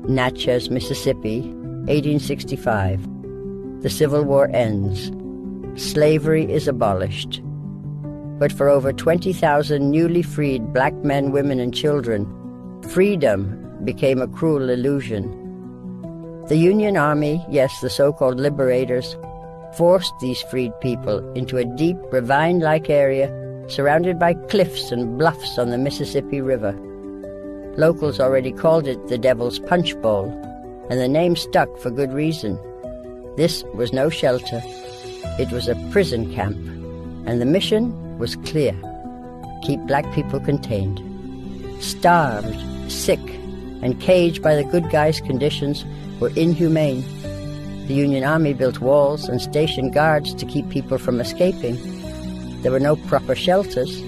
Natchez, Mississippi, 1865. The Civil War ends. Slavery is abolished. But for over 20,000 newly freed black men, women, and children, freedom became a cruel illusion. The Union Army, yes, the so-called liberators, forced these freed people into a deep, ravine-like area surrounded by cliffs and bluffs on the Mississippi River. Locals already called it the Devil's Punchbowl, and the name stuck for good reason. This was no shelter. It was a prison camp, and the mission was clear: keep black people contained. Starved, sick, and caged by the good guys' conditions were inhumane. The Union Army built walls and stationed guards to keep people from escaping. There were no proper shelters.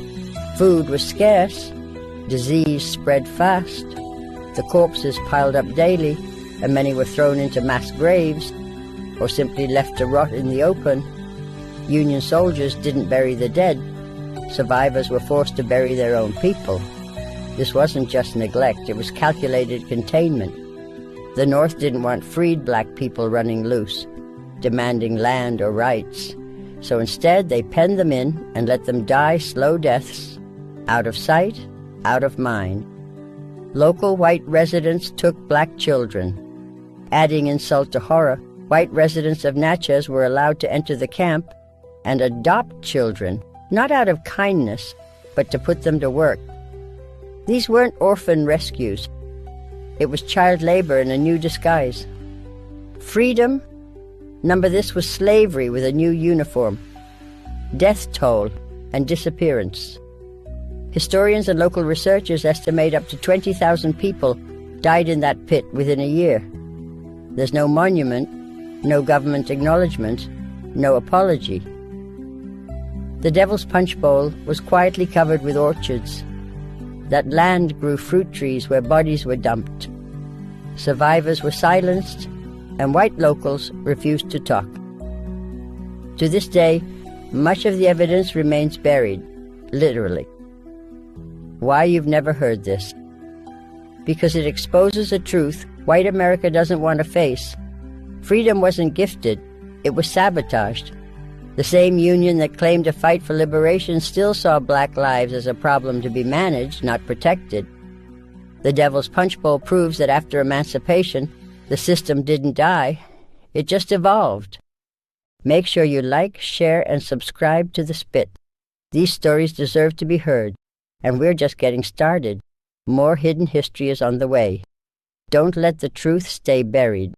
Food was scarce. Disease spread fast. The corpses piled up daily, and many were thrown into mass graves or simply left to rot in the open. Union soldiers didn't bury the dead. Survivors were forced to bury their own people. This wasn't just neglect, it was calculated containment. The North didn't want freed black people running loose, demanding land or rights. So instead they penned them in and let them die slow deaths, out of sight, out of mind. Local white residents took black children. Adding insult to horror, white residents of Natchez were allowed to enter the camp and adopt children, not out of kindness, but to put them to work. These weren't orphan rescues. It was child labor in a new disguise. Freedom? Number this was slavery with a new uniform. Death toll and disappearance. Historians and local researchers estimate up to 20,000 people died in that pit within a year. There's no monument, no government acknowledgement, no apology. The Devil's Punchbowl was quietly covered with orchards. That land grew fruit trees where bodies were dumped. Survivors were silenced, and white locals refused to talk. To this day, much of the evidence remains buried, literally. Why you've never heard this? Because it exposes a truth white America doesn't want to face. Freedom wasn't gifted, it was sabotaged. The same union that claimed to fight for liberation still saw black lives as a problem to be managed, not protected. The Devil's Punchbowl proves that after emancipation, the system didn't die, it just evolved. Make sure you like, share, and subscribe to The Spit. These stories deserve to be heard, and we're just getting started. More hidden history is on the way. Don't let the truth stay buried.